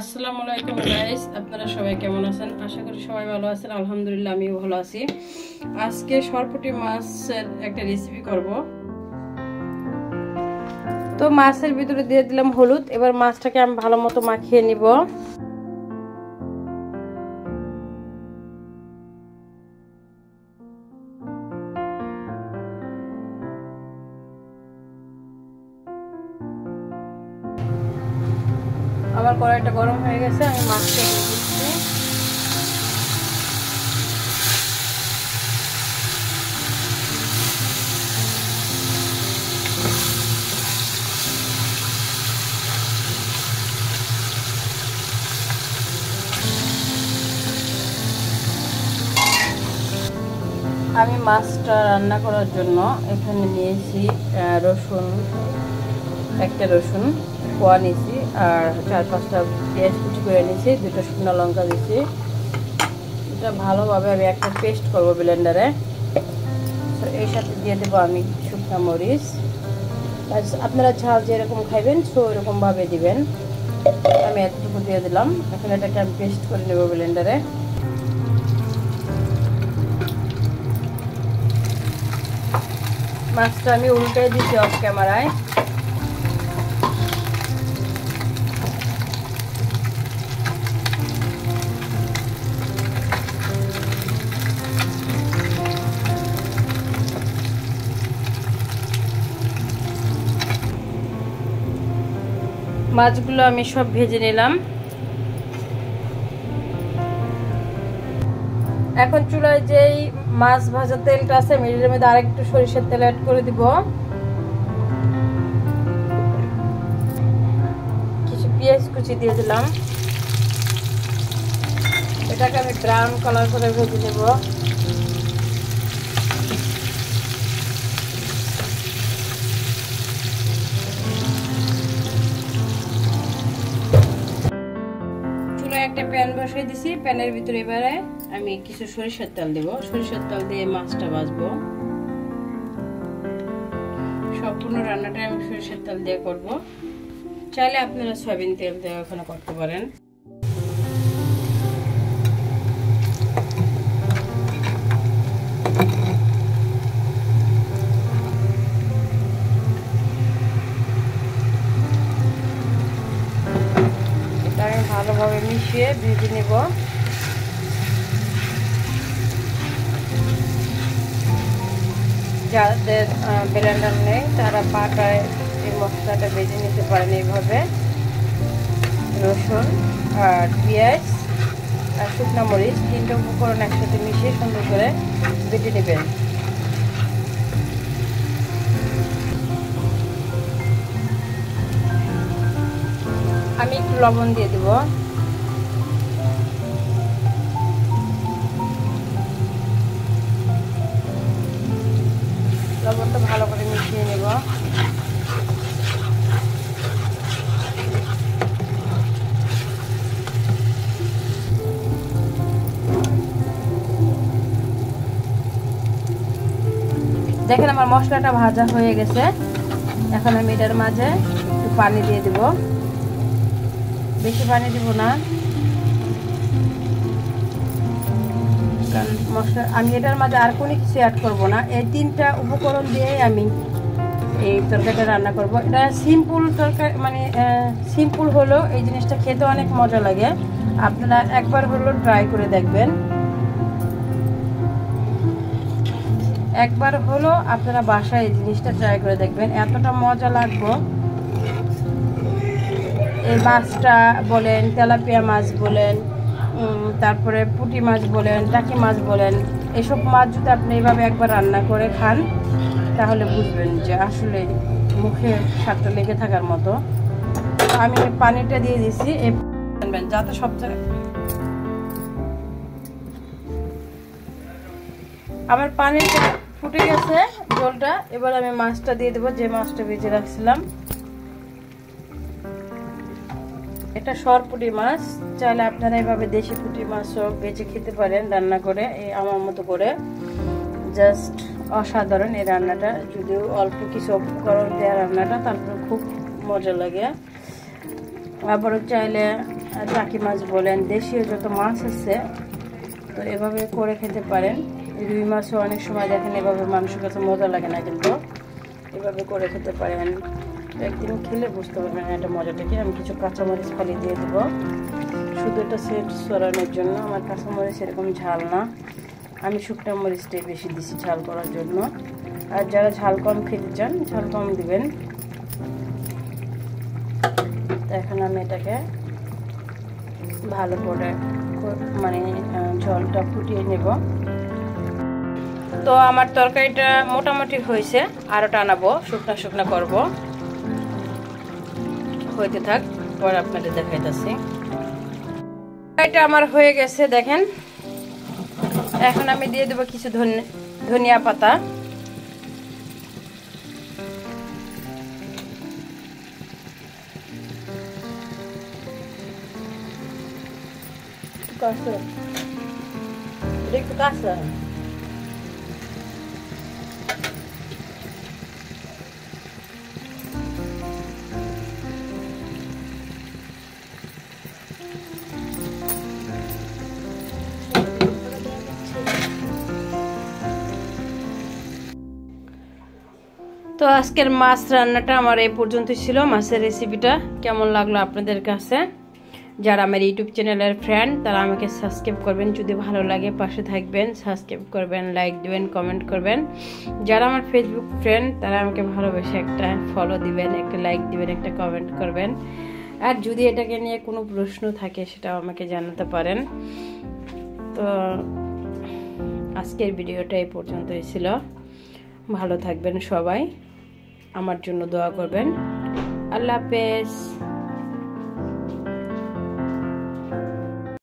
আসসালামু আলাইকুম গাইস, আপনারা সবাই কেমন আছেন? আশা করি সবাই ভালো আছেন। আলহামদুলিল্লাহ আমিও ভালো আছি। আজকে সরপুঁটি মাছের একটা রেসিপি করব। তো মাছের ভিতরে দিয়ে দিলাম হলুদ। এবার মাছটাকে আমি ভালো মতো মাখিয়ে নিব। আমার কড়াইটা গরম হয়ে গেছে, আমি মাছটা দিয়ে দিচ্ছি। আমি মাছটা রান্না করার জন্য এখানে নিয়েছি রসুন, একটা রসুন কোয়া নিয়েছি, আর 4-5টা পেঁয়াজ কুচি করে নিয়েছি, 2টা শুকনো লঙ্কা দিয়েছি। এটা ভালোভাবে আমি একটা পেস্ট করব ব্লেন্ডারে। তো এর সাথে দিয়ে দেবো আমি শুকনো মরিচ। আপনারা ঝাল যেরকম খাইবেন সো এরকমভাবে দিবেন। আমি এতটুকু দিয়ে দিলাম। এখন এটাকে আমি পেস্ট করে নেব ব্লেন্ডারে। মাছটা আমি উল্টে দিচ্ছি অফ ক্যামেরায়। মাছগুলো আমি সব ভেজে নিলাম। এখন চুলায় যেই মাছ ভাজা তেলটা আছে মিডিয়ার মধ্যে আরেকটু সরিষার তেল অ্যাড করে দিব। কিছু পেঁয়াজ কুচি দিয়ে দিলাম। এটাকে আমি ব্রাউন কালার করে ভেজে নেব। চুলায় একটা প্যান বসিয়ে দিছি। প্যানের ভিতরে এবারে আমি কিছু সরিষার তেল দেব। সরিষার তেল দিয়ে মাছটা ভাজবো। সম্পূর্ণ রান্নাটা আমি সরিষার তেল দিয়ে করব। চাইলে আপনারা সয়াবিন তেল দিয়ে ওখানে করতে পারেন। এটা আমি ভালোভাবে মিশিয়ে ভেজে নেব। যাদের ব্লেন্ডার নেই তারা পাটায় এই মশলাটা ভেজে নিতে পারেন। এইভাবে রসুন আর পেঁয়াজ আর শুকনো মরিচ 3টা উপকরণ একসাথে মিশিয়ে সুন্দর করে বেটে নেবেন। আমি একটু লবণ দিয়ে দেব। লবণটা ভালো করে মিশিয়ে নেব। দেখেন আমার মশলাটা ভাজা হয়ে গেছে। এখন আমি এটার মাঝে একটু পানি দিয়ে দেব। বেশি পানি দিব না, কারণ মশলা আমি এটার মাঝে আর কোনো কিছু অ্যাড করব না। এই 3টা উপকরণ দিয়েই আমি এই তরকারিটা রান্না করব। এটা সিম্পল তরকারি, মানে সিম্পল হলেও এই জিনিসটা খেতে অনেক মজা লাগে। আপনারা একবার হলেও ট্রাই করে দেখবেন। একবার হলো আপনারা বাসায় এই জিনিসটা ট্রাই করে দেখবেন, এতটা মজা লাগবে। এই মাছটা বলেন, তেলাপিয়া মাছ বলেন, তারপরে পুঁটি মাছ বলেন, টাকি মাছ বলেন, এসব মাছ যদি আপনি এইভাবে একবার রান্না করে খান তাহলে বুঝবেন যে আসলে মুখে স্বাদটা লেগে থাকার মতো। আমি পানিটা দিয়ে দিছি যাতে সব জায়গায়। আমার পানিটা ফুটে গেছে, জলটা। এবার আমি মাছটা দিয়ে দেবো, যে মাছটা ভেজে রাখছিলাম। এটা সরপুঁটি মাছ। চাইলে আপনারা এইভাবে দেশি পুঁটি মাছও বেছে খেতে পারেন রান্না করে, এই আমার মতো করে। জাস্ট অসাধারণ এই রান্নাটা। যদিও অল্প কিছু উপকরণ দেওয়া রান্নাটা, তারপরে খুব মজা লাগে। আবারও চাইলে টাকি মাছ বলেন, দেশীয় যত মাছ আছে তো এভাবে করে খেতে পারেন। রুই মাছও অনেক সময় দেখেন এভাবে মানুষের কাছে মজা লাগে না, কিন্তু এভাবে করে খেতে পারেন। একদিন খেলে বুঝতে পারবেন এটা মজাটা কি। আমি কিছু কাঁচামরিচ খালি দিয়ে দেবো শুধু এটা সেট সরানোর জন্য। আমার কাঁচামরিচ এরকম ঝাল না, আমি শুকনো মরিচটাই বেশি দিছি ঝাল করার জন্য। আর যারা ঝাল কম খেতে চান ঝাল কম দিবেন। তো এখন আমি এটাকে ভালো করে মানে ঝোলটা ফুটিয়ে নেব। তো আমার তরকারিটা মোটামুটি হয়েছে, আরও টানাবো, শুকনা শুকনা করব। হইতে থাক, পরে আপনাদের দেখাইতেছি। তরকারিটা আমার হয়ে গেছে দেখেন। এখন আমি দিয়ে দেবো কিছু ধনিয়া পাতা। একটু কাঁচা তো আজকের মাছ রান্নাটা আমার এই পর্যন্তই ছিল। মাছের রেসিপিটা কেমন লাগলো আপনাদের কাছে? যারা আমার ইউটিউব চ্যানেলের ফ্রেন্ড তারা আমাকে সাবস্ক্রাইব করবেন, যদি ভালো লাগে পাশে থাকবেন, সাবস্ক্রাইব করবেন, লাইক দিবেন, কমেন্ট করবেন। যারা আমার ফেসবুক ফ্রেন্ড তারা আমাকে ভালোবেসে একটা ফলো দিবেন, একটা লাইক দিবেন, একটা কমেন্ট করবেন। আর যদি এটাকে নিয়ে কোনো প্রশ্ন থাকে সেটাও আমাকে জানাতে পারেন। তো আজকের ভিডিওটা এই পর্যন্তই ছিল। ভালো থাকবেন সবাই, আমার জন্য দোয়া করবেন। আল্লাহ হাফেজ।